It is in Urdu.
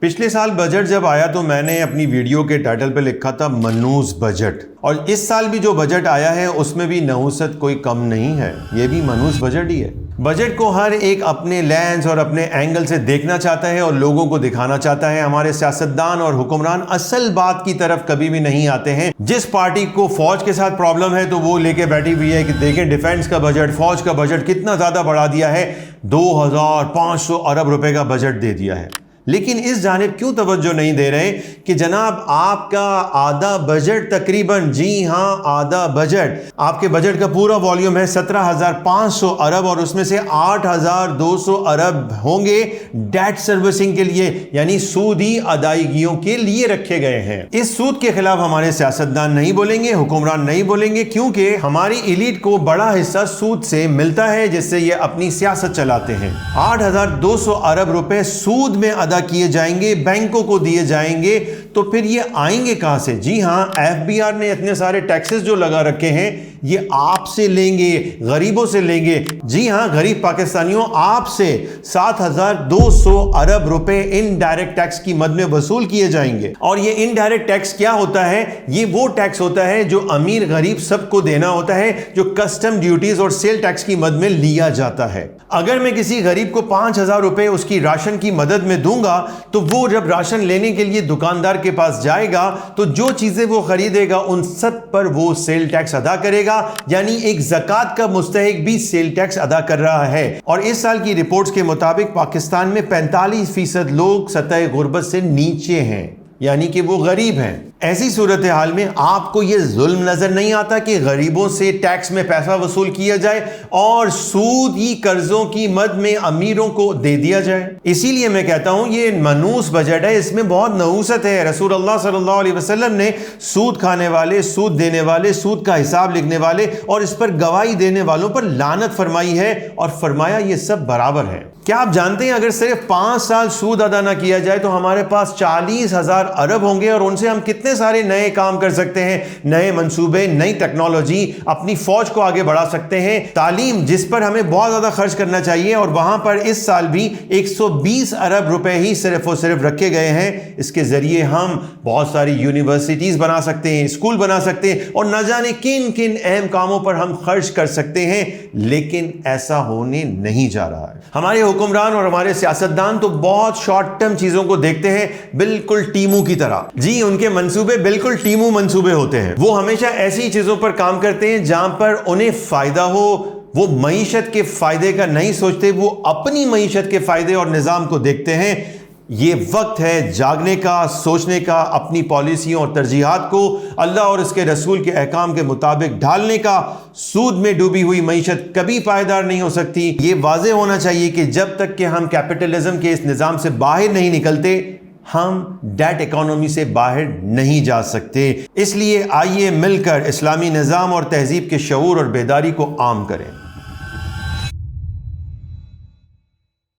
پچھلے سال بجٹ جب آیا تو میں نے اپنی ویڈیو کے ٹائٹل پہ لکھا تھا منوس بجٹ، اور اس سال بھی جو بجٹ آیا ہے اس میں بھی نحوست کوئی کم نہیں ہے، یہ بھی منوس بجٹ ہی ہے۔ بجٹ کو ہر ایک اپنے لینس اور اپنے اینگل سے دیکھنا چاہتا ہے اور لوگوں کو دکھانا چاہتا ہے۔ ہمارے سیاستدان اور حکمران اصل بات کی طرف کبھی بھی نہیں آتے ہیں۔ جس پارٹی کو فوج کے ساتھ پرابلم ہے تو وہ لے کے بیٹھی ہوئی ہے کہ دیکھیں ڈیفنس کا بجٹ، فوج کا بجٹ کتنا زیادہ بڑھا دیا ہے، 2500 ارب روپے کا بجٹ دے دیا ہے۔ لیکن اس جانب کیوں توجہ نہیں دے رہے کہ جناب آپ کا آدھا بجٹ تقریباً، جی ہاں آدھا بجٹ، آپ کے بجٹ کا پورا والیوم ہے 17,500 ارب، اور اس میں سے 8,200 ارب ہوں گے ڈیٹ سروسنگ کے لیے، یعنی سودی ادائیگیوں کے لیے رکھے گئے ہیں۔ اس سود کے خلاف ہمارے سیاستدان نہیں بولیں گے، حکمران نہیں بولیں گے، کیونکہ ہماری ایلیٹ کو بڑا حصہ سود سے ملتا ہے جس سے یہ اپنی سیاست چلاتے ہیں۔ 8,200 ارب روپے سود میں ادا کیے جائیں گے، بینکوں کو دیے جائیں گے، تو پھر یہ آئیں گے کہاں سے؟ جی ہاں، ایف بی آر نے اتنے سارے ٹیکسز جو لگا رکھے ہیں یہ آپ سے لیں گے، غریبوں سے لیں گے۔ جی ہاں، غریب پاکستانیوں آپ سے 7,200 ارب روپے ان ڈائریکٹ ٹیکس کی مد میں وصول کیے جائیں گے۔ اور یہ ان ڈائریکٹ ٹیکس کیا ہوتا ہے؟ یہ وہ ٹیکس ہوتا ہے جو امیر غریب سب کو دینا ہوتا ہے، جو کسٹم ڈیوٹیز اور سیل ٹیکس کی مد میں لیا جاتا ہے۔ اگر میں کسی غریب کو 5,000 روپے اس کی راشن کی مدد میں دوں گا تو وہ جب راشن لینے کے لیے دکاندار کے پاس جائے گا تو جو چیزیں وہ خریدے گا ان سب پر وہ سیل ٹیکس ادا کرے گا، یعنی ایک زکوٰۃ کا مستحق بھی سیل ٹیکس ادا کر رہا ہے۔ اور اس سال کی رپورٹس کے مطابق پاکستان میں 45% لوگ سطح غربت سے نیچے ہیں، یعنی کہ وہ غریب ہیں۔ ایسی صورتحال میں آپ کو یہ ظلم نظر نہیں آتا کہ غریبوں سے ٹیکس میں پیسہ وصول کیا جائے اور سودی قرضوں کی مد میں امیروں کو دے دیا جائے؟ اسی لیے میں کہتا ہوں یہ منوس بجٹ ہے، اس میں بہت نحوست ہے۔ رسول اللہ صلی اللہ علیہ وسلم نے سود کھانے والے، سود دینے والے، سود کا حساب لکھنے والے اور اس پر گواہی دینے والوں پر لعنت فرمائی ہے، اور فرمایا یہ سب برابر ہے۔ کیا آپ جانتے ہیں اگر صرف 5 سال سود ادا نہ کیا جائے تو ہمارے پاس 40,000 ارب ہوں گے، اور ان سے ہم کتنے سارے نئے کام کر سکتے ہیں، نئے منصوبے، نئی ٹیکنالوجی، اپنی فوج کو آگے بڑھا سکتے ہیں۔ تعلیم جس پر ہمیں بہت زیادہ خرچ کرنا چاہیے، اور وہاں پر اس سال بھی 120 ارب روپے ہی صرف اور صرف رکھے گئے ہیں۔ اس کے ذریعے ہم بہت ساری یونیورسٹیز بنا سکتے ہیں، اسکول بنا سکتے ہیں، اور نہ جانے کن کن اہم کاموں پر ہم خرچ کر سکتے ہیں، لیکن ایسا ہونے نہیں جا رہا ہے۔ ہمارے حکمران اور ہمارے سیاستدان تو بہت شارٹ ٹرم چیزوں کو دیکھتے ہیں، بالکل ٹیموں کی طرح۔ جی، ان کے منصوبے بالکل ٹیموں منصوبے ہوتے ہیں۔ وہ ہمیشہ ایسی چیزوں پر کام کرتے ہیں جہاں پر انہیں فائدہ ہو۔ وہ معیشت کے فائدے کا نہیں سوچتے، وہ اپنی معیشت کے فائدے اور نظام کو دیکھتے ہیں۔ یہ وقت ہے جاگنے کا، سوچنے کا، اپنی پالیسیوں اور ترجیحات کو اللہ اور اس کے رسول کے احکام کے مطابق ڈھالنے کا۔ سود میں ڈوبی ہوئی معیشت کبھی پائیدار نہیں ہو سکتی۔ یہ واضح ہونا چاہیے کہ جب تک کہ ہم کیپٹلزم کے اس نظام سے باہر نہیں نکلتے، ہم ڈیٹ اکانومی سے باہر نہیں جا سکتے۔ اس لیے آئیے مل کر اسلامی نظام اور تہذیب کے شعور اور بیداری کو عام کریں۔